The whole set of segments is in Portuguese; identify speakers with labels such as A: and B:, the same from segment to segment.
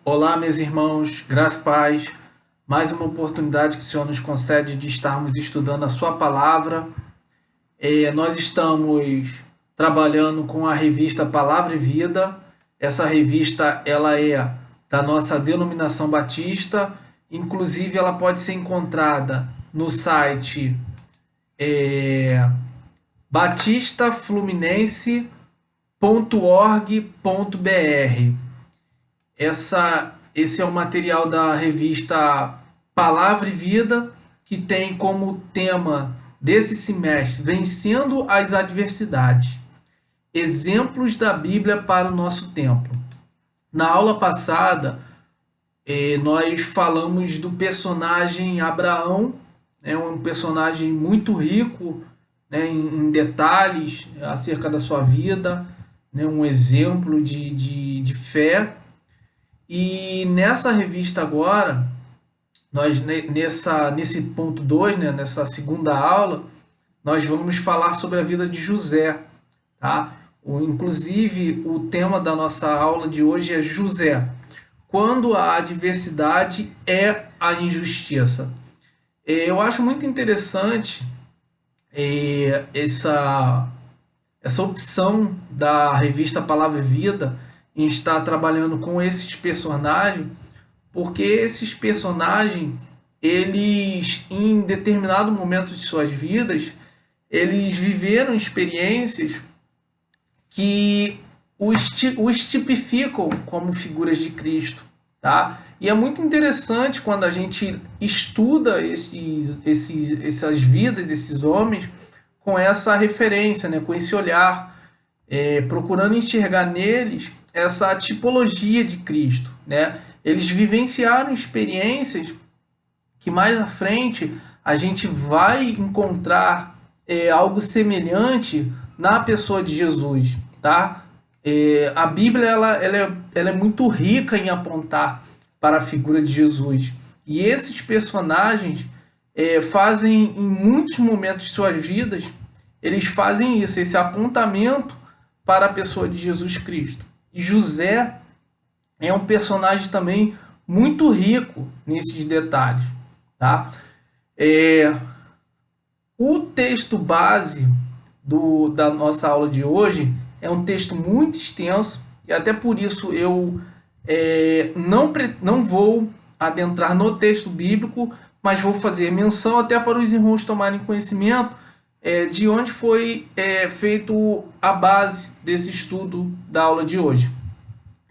A: Olá, meus irmãos, graça e paz. Mais uma oportunidade que o Senhor nos concede de estarmos estudando a Sua palavra. Nós estamos trabalhando com a revista Palavra e Vida. Essa revista ela é da nossa denominação batista. Inclusive, ela pode ser encontrada no site batistafluminense.org.br. Esse é o material da revista Palavra e Vida, que tem como tema desse semestre Vencendo as Adversidades. Exemplos da Bíblia para o nosso tempo. Na aula passada, nós falamos do personagem Abraão, um personagem muito rico, né, em detalhes acerca da sua vida, né, um exemplo de fé. E nessa revista agora, nesse ponto 2, né, nessa segunda aula, nós vamos falar sobre a vida de José. Tá? Inclusive, o tema da nossa aula de hoje é José. Quando a adversidade é a injustiça. Eu acho muito interessante essa opção da revista Palavra e Vida em estar trabalhando com esses personagens, porque esses personagens, eles, em determinado momento de suas vidas, eles viveram experiências que os tipificam como figuras de Cristo, tá? E é muito interessante quando a gente estuda essas vidas, esses homens, com essa referência, né? Com esse olhar, procurando enxergar neles essa tipologia de Cristo, né? Eles vivenciaram experiências que mais à frente a gente vai encontrar algo semelhante na pessoa de Jesus, tá? A Bíblia ela é muito rica em apontar para a figura de Jesus, e esses personagens fazem em muitos momentos de suas vidas, eles fazem isso, esse apontamento para a pessoa de Jesus Cristo. E José é um personagem também muito rico nesses detalhes, tá? O texto base da nossa aula de hoje é um texto muito extenso, e até por isso eu não vou adentrar no texto bíblico, mas vou fazer menção até para os irmãos tomarem conhecimento de onde foi feito a base desse estudo da aula de hoje.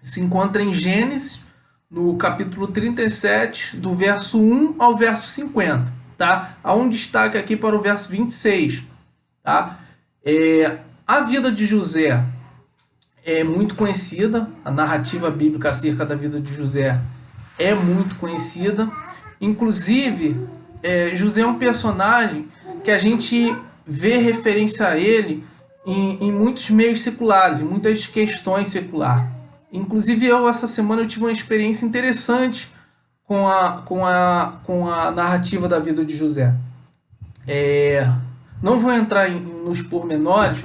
A: Se encontra em Gênesis, no capítulo 37, do verso 1 ao verso 50. Tá? Há um destaque aqui para o verso 26. Tá? A vida de José é muito conhecida, a narrativa bíblica acerca da vida de José é muito conhecida. Inclusive, José é um personagem que a gente vê referência a ele em muitos meios seculares, em muitas questões seculares. Inclusive, essa semana, eu tive uma experiência interessante com a narrativa da vida de José. Não vou entrar nos pormenores,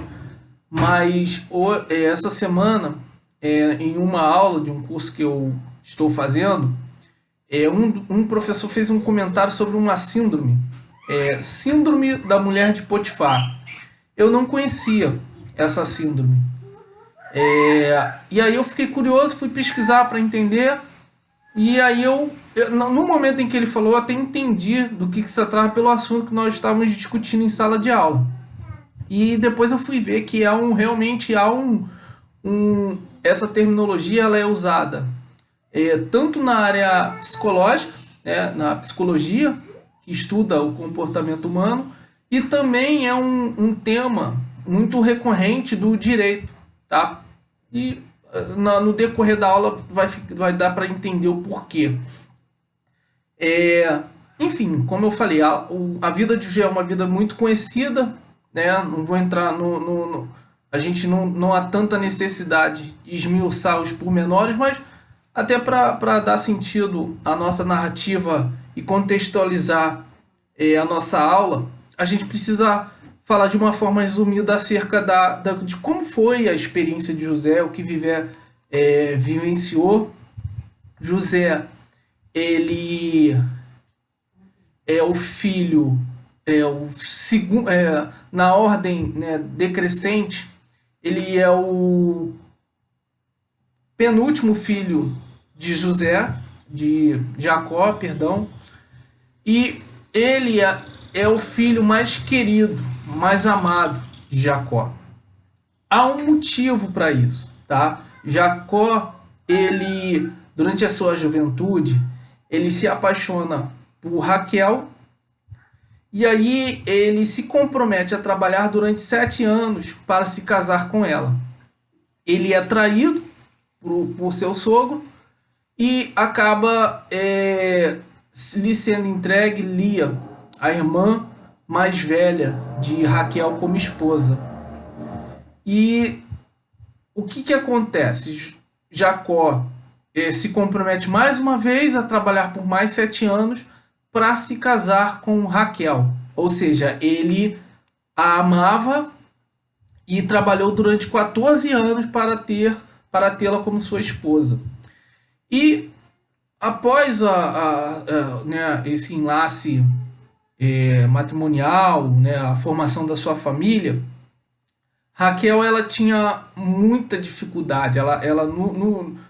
A: mas essa semana, em uma aula de um curso que eu estou fazendo, um professor fez um comentário sobre uma síndrome, síndrome da mulher de Potifar. Eu não conhecia essa síndrome. E aí eu fiquei curioso, fui pesquisar para entender, e aí no momento em que ele falou, eu até entendi do que se tratava pelo assunto que nós estávamos discutindo em sala de aula. E depois eu fui ver que realmente há essa terminologia ela é usada tanto na área psicológica, na psicologia, que estuda o comportamento humano, e também é um tema muito recorrente do direito. Tá? E no decorrer da aula vai dar para entender o porquê. Enfim, como eu falei, a vida de José é uma vida muito conhecida, né? Não vou entrar a gente não há tanta necessidade de esmiuçar os pormenores, mas até para dar sentido à nossa narrativa e contextualizar a nossa aula, a gente precisa falar de uma forma resumida acerca de como foi a experiência de José, o que vivenciou José, ele é o filho, o segundo, na ordem, né, decrescente, ele é o penúltimo filho de José, de Jacó, perdão, e ele é o filho mais querido, mais amado de Jacó. Há um motivo para isso, tá? Jacó, ele, durante a sua juventude, ele se apaixona por Raquel, e aí ele se compromete a trabalhar durante 7 anos para se casar com ela. Ele é traído por seu sogro e acaba lhe sendo entregue Lia, a irmã mais velha de Raquel, como esposa. E o que acontece? Jacó se compromete mais uma vez a trabalhar por mais 7 anos para se casar com Raquel. Ou seja, ele a amava e trabalhou durante 14 anos para tê-la como sua esposa. E após né, esse enlace matrimonial, né, a formação da sua família, Raquel, ela tinha muita dificuldade. Ela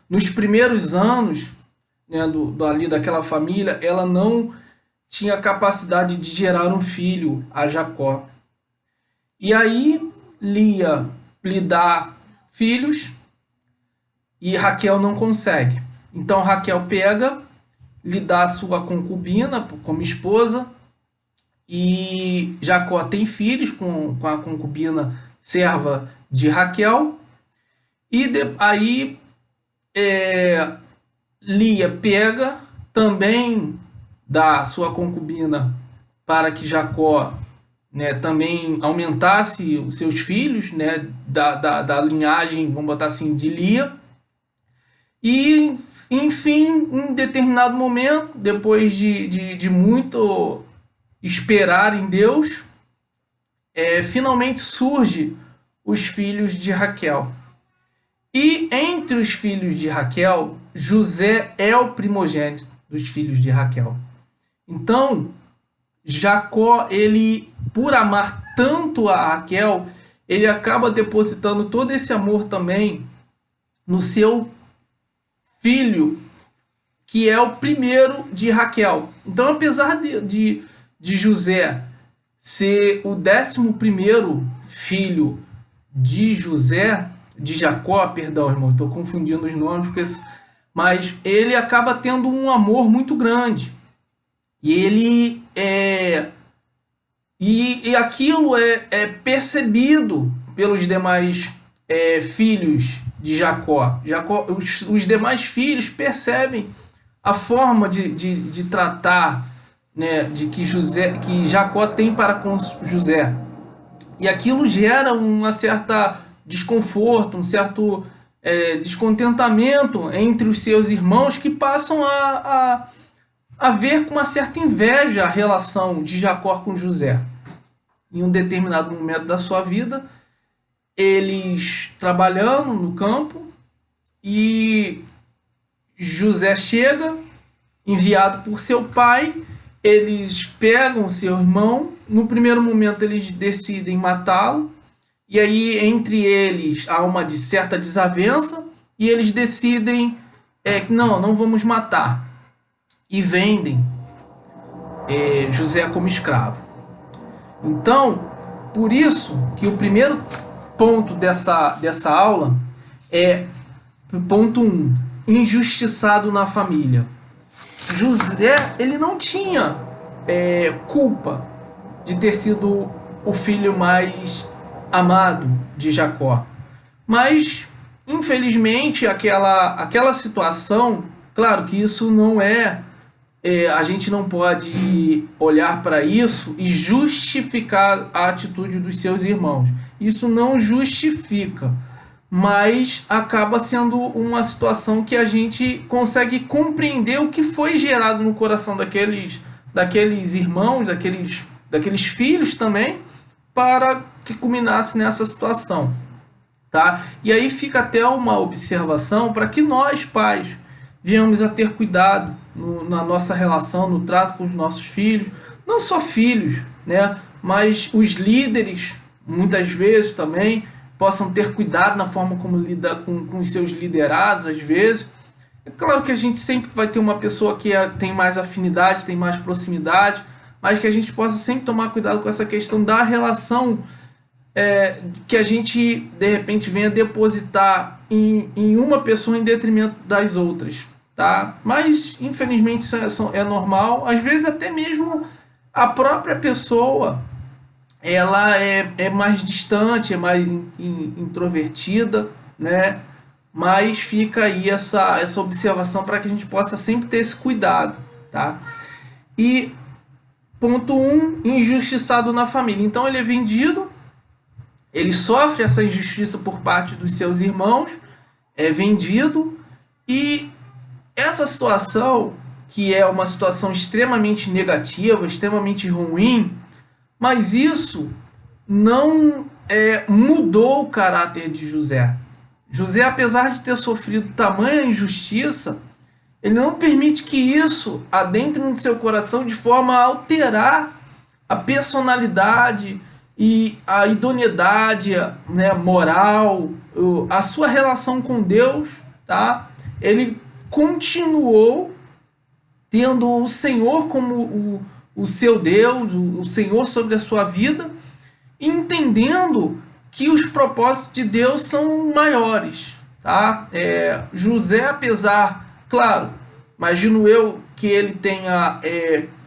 A: nos primeiros anos, né, ali daquela família, ela não tinha capacidade de gerar um filho a Jacó. E aí Lia lhe dá filhos e Raquel não consegue. Então Raquel pega, lhe dá a sua concubina como esposa, e Jacó tem filhos com a concubina serva de Raquel. E aí Lia pega, também da sua concubina, para que Jacó, né, também aumentasse os seus filhos, né, da linhagem, vamos botar assim, de Lia. E, enfim, em determinado momento, depois de muito esperar em Deus, finalmente surge os filhos de Raquel. E entre os filhos de Raquel, José é o primogênito dos filhos de Raquel. Então, Jacó, ele, por amar tanto a Raquel, ele acaba depositando todo esse amor também no seu filho, que é o primeiro de Raquel. Então, apesar de José ser o 11º filho de Jacó, perdão, irmão, estou confundindo os nomes, mas ele acaba tendo um amor muito grande. E ele e aquilo é percebido pelos demais filhos de Jacó. Os demais filhos percebem a forma de tratar, né, que Jacó tem para com José. E aquilo gera uma certa desconforto, um certo descontentamento entre os seus irmãos, que passam a ver com uma certa inveja a relação de Jacó com José. Em um determinado momento da sua vida, eles trabalhando no campo, e José chega, enviado por seu pai. Eles pegam seu irmão. No primeiro momento eles decidem matá-lo, e aí entre eles há uma certa desavença, e eles decidem que não vamos matar, e vendem José como escravo. Então, por isso que o primeiro ponto dessa aula é ponto 1, injustiçado na família. José, ele não tinha culpa de ter sido o filho mais amado de Jacó, mas infelizmente aquela situação, claro que isso não a gente não pode olhar para isso e justificar a atitude dos seus irmãos. Isso não justifica, mas acaba sendo uma situação que a gente consegue compreender o que foi gerado no coração daqueles irmãos, daqueles filhos também, para que culminasse nessa situação, tá? E aí fica até uma observação para que nós, pais, venhamos a ter cuidado na nossa relação, no trato com os nossos filhos, não só filhos, né, mas os líderes, muitas vezes também, possam ter cuidado na forma como lidar com os seus liderados, às vezes. É claro que a gente sempre vai ter uma pessoa que tem mais afinidade, tem mais proximidade, mas que a gente possa sempre tomar cuidado com essa questão da relação que a gente, de repente, venha depositar em uma pessoa em detrimento das outras, tá? Mas, infelizmente, isso é normal. Às vezes, até mesmo a própria pessoa, ela é mais distante, é mais introvertida, né? Mas fica aí essa observação para que a gente possa sempre ter esse cuidado, tá? E ponto 1, injustiçado na família. Então ele é vendido, ele sofre essa injustiça por parte dos seus irmãos, é vendido, e essa situação, que é uma situação extremamente negativa, extremamente ruim, mas isso não mudou o caráter de José. José, apesar de ter sofrido tamanha injustiça, ele não permite que isso adentre no seu coração de forma a alterar a personalidade e a idoneidade, né, moral, a sua relação com Deus, tá? Ele continuou tendo o Senhor como o seu Deus, o Senhor sobre a sua vida, entendendo que os propósitos de Deus são maiores, tá? José, apesar, claro, imagino eu que ele tenha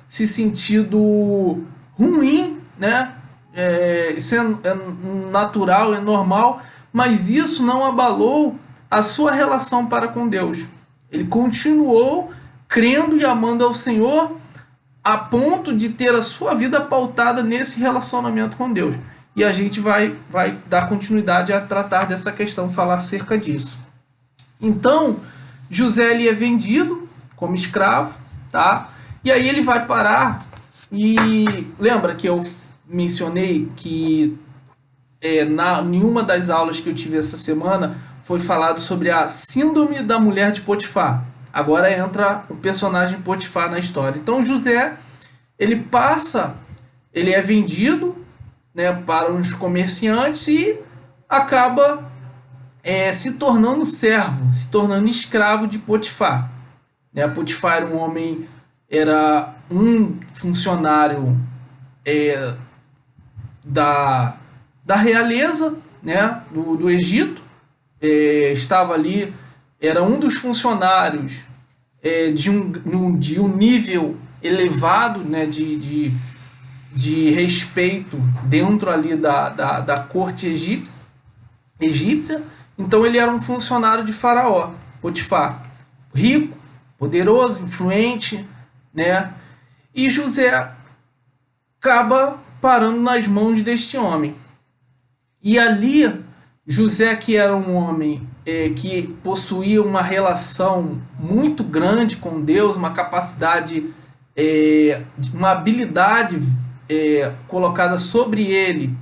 A: se sentido ruim, né? Isso é natural, é normal, mas isso não abalou a sua relação para com Deus. Ele continuou crendo e amando ao Senhor a ponto de ter a sua vida pautada nesse relacionamento com Deus. E a gente vai dar continuidade a tratar dessa questão, falar acerca disso. Então, José, ele é vendido como escravo, tá? E aí ele vai parar, e lembra que eu mencionei que em uma das aulas que eu tive essa semana foi falado sobre a síndrome da mulher de Potifar. Agora entra o personagem Potifar na história. Então José, ele é vendido, né, para uns comerciantes e acaba se tornando servo, se tornando escravo de Potifar. Né? Potifar era um funcionário da realeza, né, do Egito, estava ali, era um dos funcionários de um nível elevado, né, de respeito dentro ali da corte egípcia. Então ele era um funcionário de Faraó, Potifar, rico, poderoso, influente, né? E José acaba parando nas mãos deste homem. E ali, José, que era um homem que possuía uma relação muito grande com Deus, uma capacidade, uma habilidade colocada sobre ele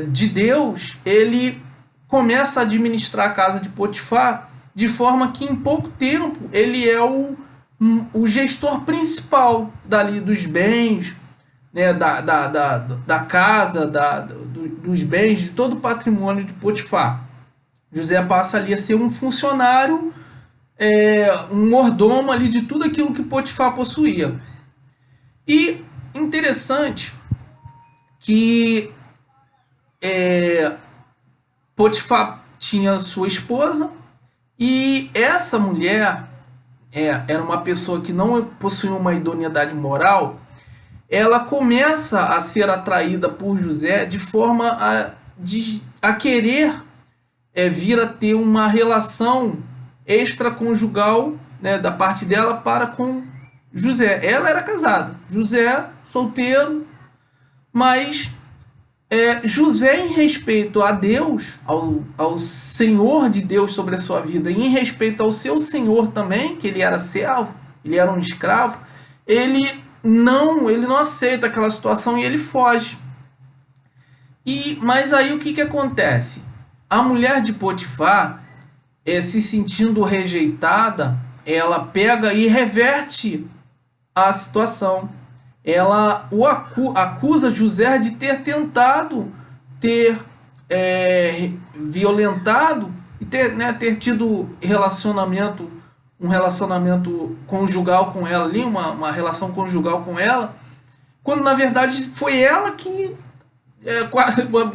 A: de Deus, ele começa a administrar a casa de Potifar de forma que em pouco tempo ele é o gestor principal dali dos bens, né, da casa, dos bens, de todo o patrimônio de Potifar. José passa ali a ser um funcionário, um mordomo ali de tudo aquilo que Potifar possuía. E interessante que Potifar tinha sua esposa, e essa mulher era uma pessoa que não possuía uma idoneidade moral. Ela começa a ser atraída por José de forma a querer vir a ter uma relação extraconjugal, né, da parte dela para com José. Ela era casada, José solteiro, mas José, em respeito a Deus, ao Senhor de Deus sobre a sua vida, e em respeito ao seu Senhor também, que ele era servo, ele era um escravo, ele não aceita aquela situação e ele foge. Mas aí o que acontece? A mulher de Potifar, se sentindo rejeitada, ela pega e reverte a situação. Ela acusa José de ter tentado ter violentado e ter tido um relacionamento conjugal com ela ali, uma relação conjugal com ela, quando na verdade foi ela que,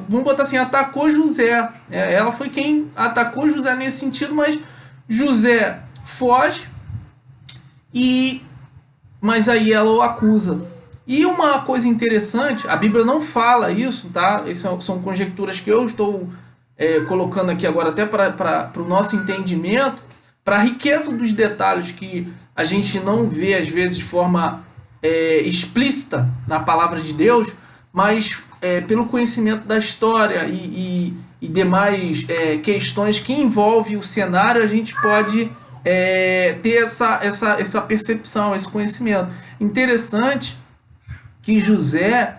A: vamos botar assim, atacou José. Ela foi quem atacou José nesse sentido, mas José foge, mas aí ela o acusa. E uma coisa interessante, a Bíblia não fala isso, tá? Essas são conjecturas que eu estou colocando aqui agora até para o nosso entendimento, para a riqueza dos detalhes que a gente não vê às vezes de forma explícita na palavra de Deus, mas pelo conhecimento da história e demais questões que envolvem o cenário, a gente pode ter essa percepção, esse conhecimento. Interessante que José,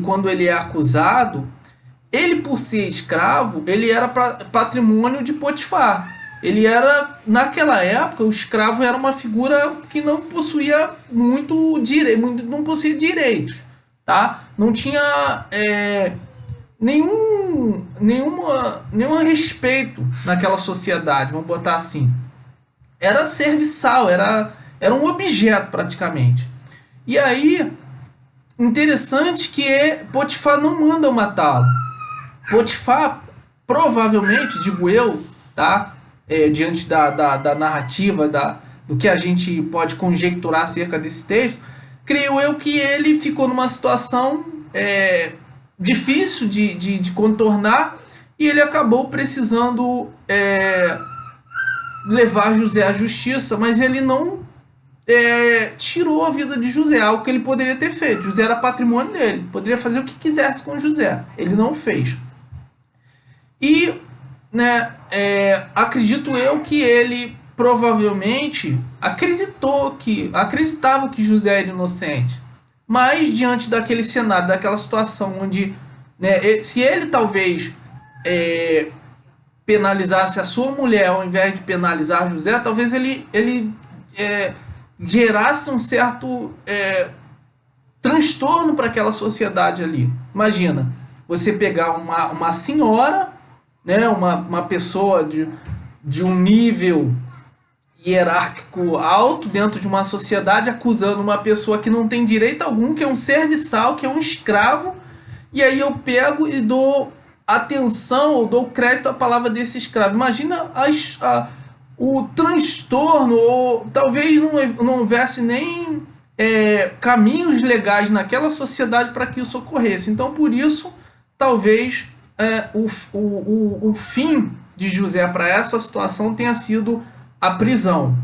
A: quando ele é acusado, ele por ser escravo, ele era patrimônio de Potifar. Ele era, naquela época, o escravo era uma figura que não possuía não possuía direitos, tá? Não tinha nenhum respeito naquela sociedade, vamos botar assim. Era serviçal, era um objeto praticamente. E aí, interessante que Potifar não manda matá-lo. Potifar, provavelmente, digo eu, tá? Diante da narrativa, do que a gente pode conjecturar acerca desse texto, creio eu que ele ficou numa situação difícil de contornar e ele acabou precisando levar José à justiça, mas ele não tirou a vida de José, algo que ele poderia ter feito. José era patrimônio dele, poderia fazer o que quisesse com José, ele não fez. E acredito eu que ele provavelmente acreditava que José era inocente, mas diante daquele cenário, daquela situação onde se ele talvez penalizasse a sua mulher ao invés de penalizar José, talvez ele gerasse um certo transtorno para aquela sociedade ali. Imagina, você pegar uma senhora, uma pessoa de um nível hierárquico alto dentro de uma sociedade, acusando uma pessoa que não tem direito algum, que é um serviçal, que é um escravo, e aí eu pego e dou atenção, ou dou crédito à palavra desse escravo. Imagina o transtorno, ou talvez não houvesse nem caminhos legais naquela sociedade para que isso ocorresse. Então, por isso, talvez o fim de José para essa situação tenha sido a prisão.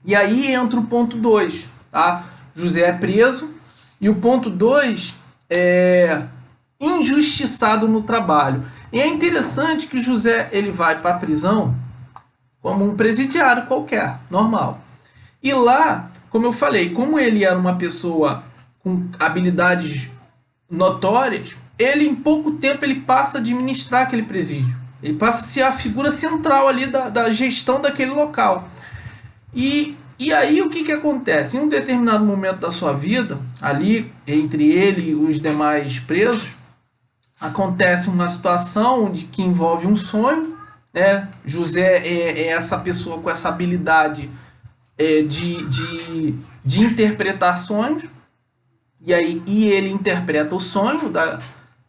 A: E aí entra o ponto 2. Tá? José é preso, e o ponto 2 é injustiçado no trabalho. E é interessante que José ele vai para a prisão como um presidiário qualquer, normal. E lá, como eu falei, como ele era uma pessoa com habilidades notórias, ele em pouco tempo ele passa a administrar aquele presídio. Ele passa a ser a figura central ali da gestão daquele local. E aí o que acontece? Em um determinado momento da sua vida, ali entre ele e os demais presos, acontece uma situação que envolve um sonho. José é essa pessoa com essa habilidade de interpretar sonhos, e ele interpreta o sonho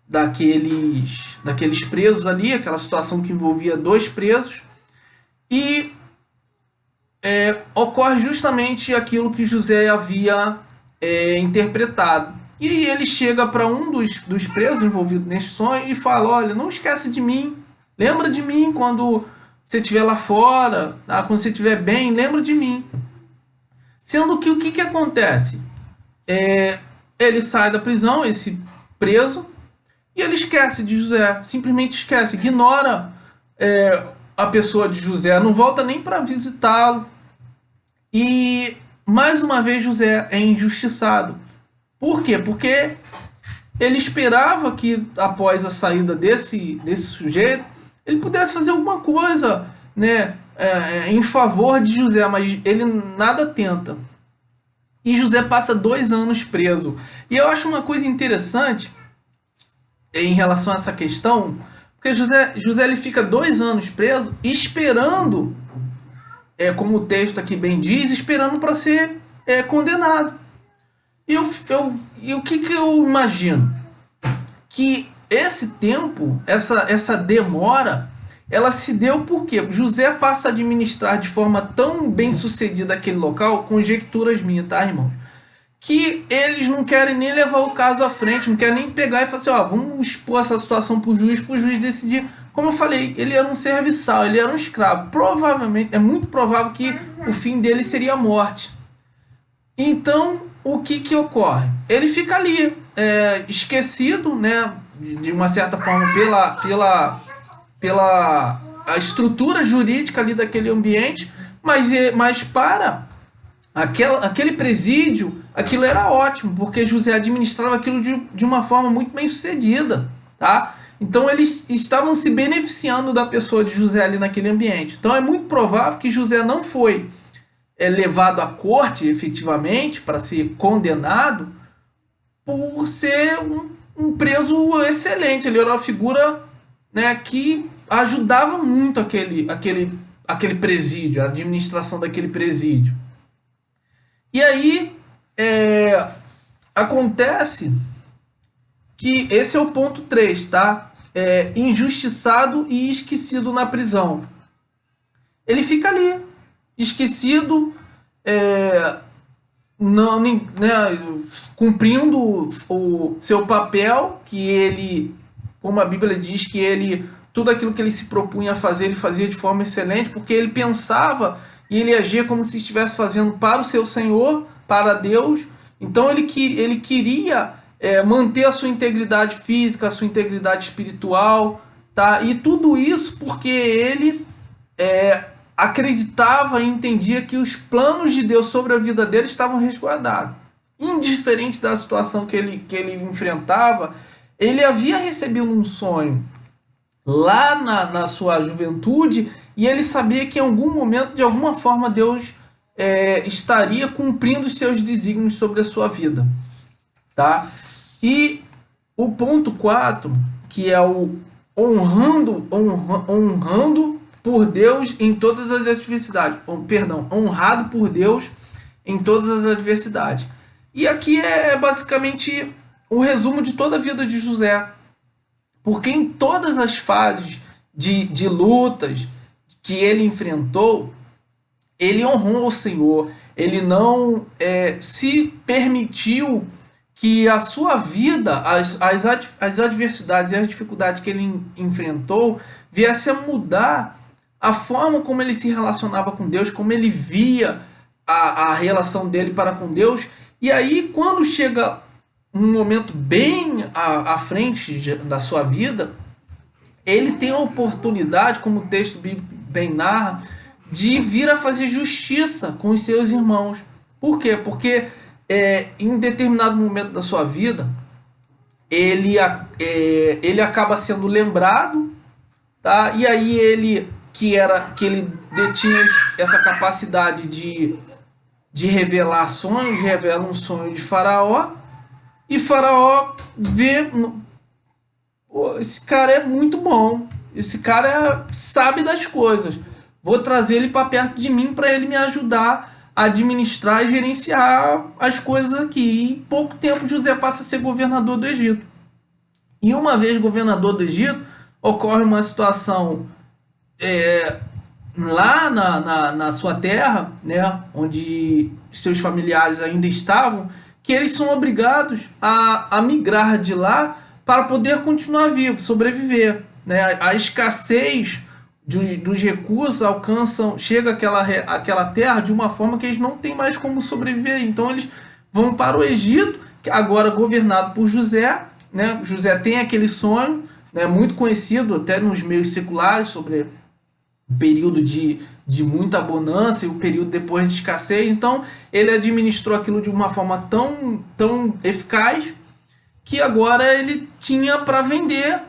A: daqueles presos ali, aquela situação que envolvia 2 presos, e ocorre justamente aquilo que José havia interpretado. E ele chega para um dos presos envolvidos nesse sonho e fala: olha, não esquece de mim, lembra de mim quando você estiver lá fora, tá? Quando você estiver bem, lembra de mim. Sendo que o que acontece? Ele sai da prisão, esse preso, e ele esquece de José, simplesmente esquece, ignora a pessoa de José, não volta nem para visitá-lo. E mais uma vez José é injustiçado. Por quê? Porque ele esperava que após a saída desse sujeito, ele pudesse fazer alguma coisa né, em favor de José, mas ele nada tenta. E José passa 2 anos preso. E eu acho uma coisa interessante em relação a essa questão, porque José ele fica 2 anos preso, esperando, como o texto aqui bem diz, esperando para ser condenado. E o que eu imagino? Que esse tempo, essa demora, ela se deu porque José passa a administrar de forma tão bem sucedida aquele local, conjecturas minhas, tá, irmãos? Que eles não querem nem levar o caso à frente, não querem nem pegar e falar assim, ó, vamos expor essa situação para o juiz decidir. Como eu falei, ele era um serviçal, ele era um escravo. Provavelmente, é muito provável que o fim dele seria a morte. Então, o que ocorre? Ele fica ali, esquecido, né, de uma certa forma, pela a estrutura jurídica ali daquele ambiente, mas para aquele presídio, aquilo era ótimo, porque José administrava aquilo de uma forma muito bem sucedida, tá? Então eles estavam se beneficiando da pessoa de José ali naquele ambiente. Então é muito provável que José não foi levado à corte efetivamente para ser condenado por ser um preso excelente. Ele era uma figura, né, que ajudava muito aquele presídio, a administração daquele presídio. E aí acontece que esse é o ponto 3, tá? Injustiçado e esquecido na prisão. Ele fica ali, esquecido, não, né, cumprindo o seu papel, que ele, como a Bíblia diz, que ele, tudo aquilo que ele se propunha a fazer, ele fazia de forma excelente, porque ele pensava e ele agia como se estivesse fazendo para o seu Senhor, para Deus. Então ele queria manter a sua integridade física, a sua integridade espiritual, tá? E tudo isso porque ele acreditava e entendia que os planos de Deus sobre a vida dele estavam resguardados. Indiferente da situação que ele enfrentava, ele havia recebido um sonho lá na sua juventude, e ele sabia que em algum momento, de alguma forma, Deus estaria cumprindo os seus desígnios sobre a sua vida. Tá? E o ponto 4, que é o honrando por Deus em todas as adversidades. Honrado por Deus em todas as adversidades. E aqui é basicamente o resumo de toda a vida de José. Porque em todas as fases de lutas que ele enfrentou, ele honrou o Senhor. Ele não se permitiu que a sua vida, as adversidades e as dificuldades que ele enfrentou, viesse a mudar a forma como ele se relacionava com Deus, como ele via a relação dele para com Deus. E aí, quando chega um momento bem à frente da sua vida, ele tem a oportunidade, como o texto bíblico bem narra, de vir a fazer justiça com os seus irmãos. Por quê? Porque em determinado momento da sua vida, ele acaba sendo lembrado, tá? E aí ele ele detinha essa capacidade de revelar sonhos, revela um sonho de Faraó, e Faraó vê, esse cara é muito bom, esse cara sabe das coisas, vou trazer ele para perto de mim para ele me ajudar a administrar e gerenciar as coisas aqui. E em pouco tempo José passa a ser governador do Egito. E uma vez governador do Egito, ocorre uma situação lá na sua terra, né, onde seus familiares ainda estavam, que eles são obrigados a migrar de lá para poder continuar vivo, sobreviver. Né? A escassez dos recursos chega àquela terra de uma forma que eles não têm mais como sobreviver. Então eles vão para o Egito, agora governado por José. Né? José tem aquele sonho, né, muito conhecido até nos meios seculares, sobre o período de muita bonança e o período depois de escassez. Então ele administrou aquilo de uma forma tão eficaz que agora ele tinha para vender,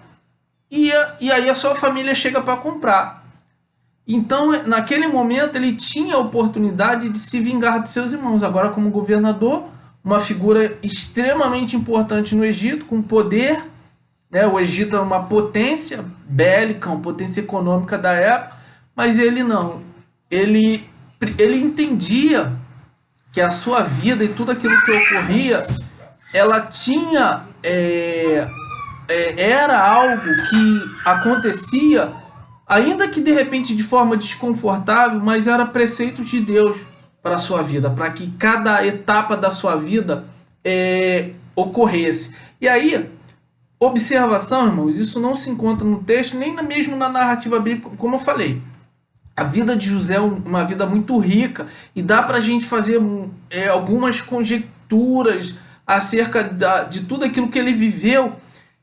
A: e aí a sua família chega para comprar. Então, naquele momento, ele tinha a oportunidade de se vingar dos seus irmãos. Agora, como governador, uma figura extremamente importante no Egito, com poder, né? O Egito é uma potência bélica, uma potência econômica da época, mas ele não. Ele entendia que a sua vida e tudo aquilo que ocorria, ela tinha era algo que acontecia, ainda que de repente de forma desconfortável, mas era preceito de Deus para a sua vida, para que cada etapa da sua vida ocorresse. E aí, observação, irmãos, isso não se encontra no texto, nem mesmo na narrativa bíblica, como eu falei. A vida de José é uma vida muito rica e dá para a gente fazer algumas conjecturas acerca de tudo aquilo que ele viveu.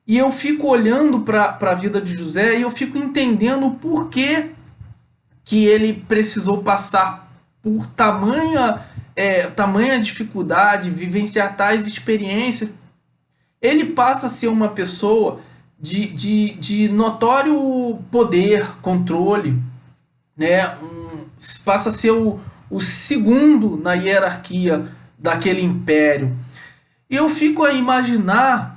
A: E eu fico olhando para a vida de José e eu fico entendendo o porquê que ele precisou passar por tamanha dificuldade, vivenciar tais experiências. Ele passa a ser uma pessoa de notório poder, controle, né? Passa a ser o segundo na hierarquia daquele império. E eu fico a imaginar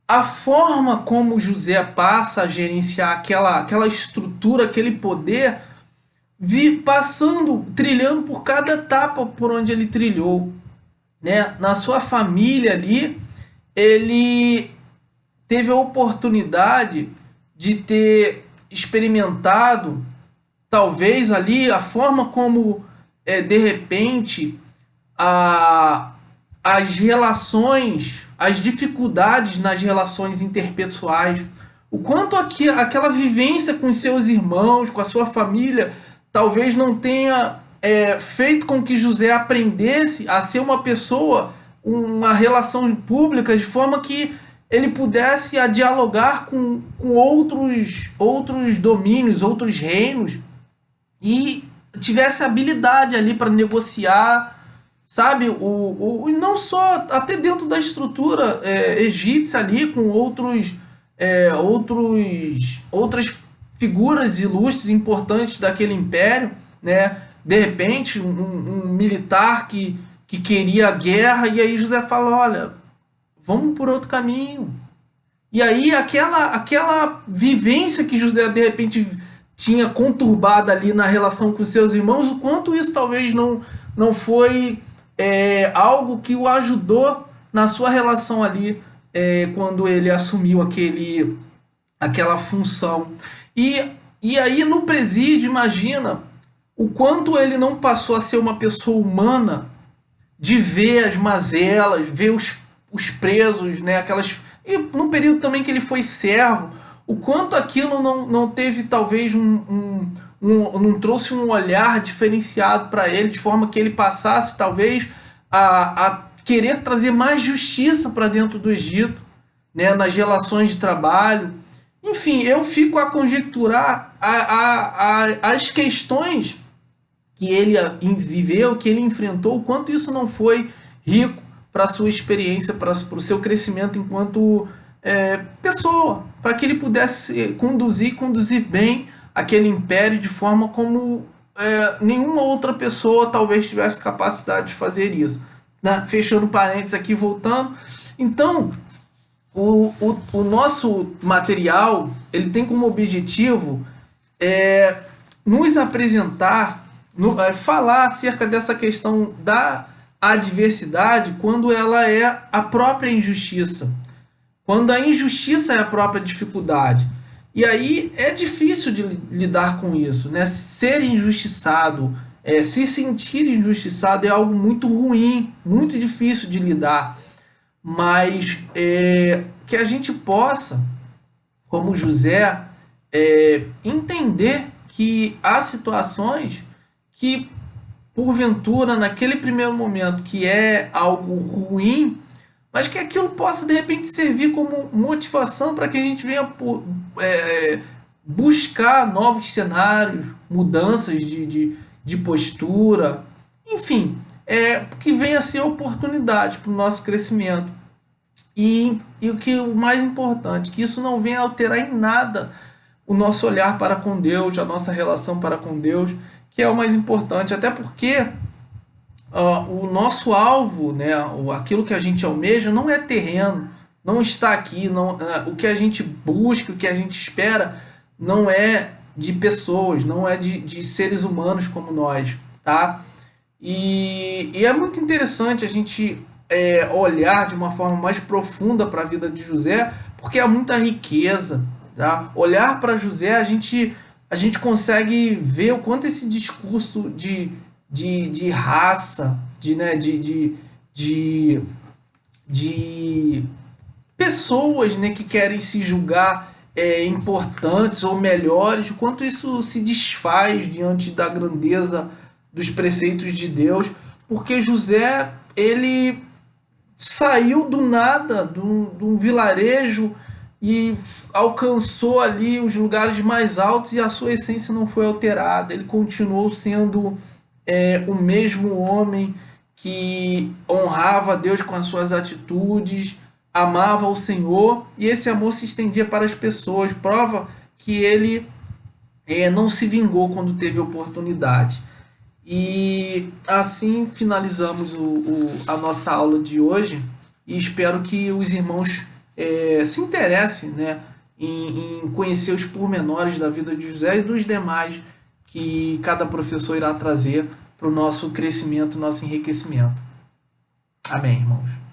A: a forma como José passa a gerenciar aquela estrutura, aquele poder, trilhando por cada etapa por onde ele trilhou, né? Na sua família ali, ele teve a oportunidade de ter experimentado, talvez ali, a forma como, de repente, as relações, as dificuldades nas relações interpessoais, o quanto aquela vivência com os seus irmãos, com a sua família, talvez não tenha feito com que José aprendesse a ser uma pessoa, uma relação pública, de forma que ele pudesse dialogar com outros domínios, outros reinos, e tivesse habilidade ali para negociar, sabe? E não só, até dentro da estrutura egípcia ali, com outras figuras ilustres, importantes daquele império, né? De repente, um militar que queria a guerra, e aí José fala, olha, vamos por outro caminho. E aí aquela vivência que José de repente tinha conturbada ali na relação com seus irmãos, o quanto isso talvez não foi algo que o ajudou na sua relação ali, quando ele assumiu aquela função. E aí no presídio, imagina o quanto ele não passou a ser uma pessoa humana, de ver as mazelas, ver os presos, né, e no período também que ele foi servo, o quanto aquilo não teve talvez não trouxe um olhar diferenciado para ele, de forma que ele passasse talvez a querer trazer mais justiça para dentro do Egito, né, nas relações de trabalho. Enfim, eu fico a conjecturar as questões que ele viveu, que ele enfrentou, o quanto isso não foi rico para a sua experiência, para o seu crescimento enquanto pessoa, para que ele pudesse conduzir bem aquele império de forma como nenhuma outra pessoa talvez tivesse capacidade de fazer isso, né? Fechando parênteses aqui, voltando. Então, o nosso material, ele tem como objetivo nos apresentar, falar acerca dessa questão da adversidade quando ela é a própria injustiça, quando a injustiça é a própria dificuldade. E aí é difícil de lidar com isso, né? Ser injustiçado, se sentir injustiçado é algo muito ruim, muito difícil de lidar, mas que a gente possa, como José, entender que há situações que, porventura, naquele primeiro momento, que é algo ruim, mas que aquilo possa, de repente, servir como motivação para que a gente venha buscar novos cenários, mudanças de postura, enfim, que venha a ser oportunidade para o nosso crescimento. E o mais importante, que isso não venha alterar em nada o nosso olhar para com Deus, a nossa relação para com Deus, que é o mais importante, até porque o nosso alvo, né, aquilo que a gente almeja, não é terreno, não está aqui, não, o que a gente busca, o que a gente espera, não é de pessoas, não é de seres humanos como nós, tá? E é muito interessante a gente olhar de uma forma mais profunda para a vida de José, porque há muita riqueza, tá? Olhar para José, a gente consegue ver o quanto esse discurso de raça, de, de pessoas, né, que querem se julgar importantes ou melhores, o quanto isso se desfaz diante da grandeza dos preceitos de Deus, porque José, ele saiu do nada, de um vilarejo e alcançou ali os lugares mais altos e a sua essência não foi alterada. Ele continuou sendo o mesmo homem que honrava a Deus com as suas atitudes, amava o Senhor e esse amor se estendia para as pessoas. Prova que ele não se vingou quando teve oportunidade. E assim finalizamos a nossa aula de hoje e espero que os irmãos se interessem, né, em conhecer os pormenores da vida de José e dos demais que cada professor irá trazer para o nosso crescimento, nosso enriquecimento. Amém, irmãos.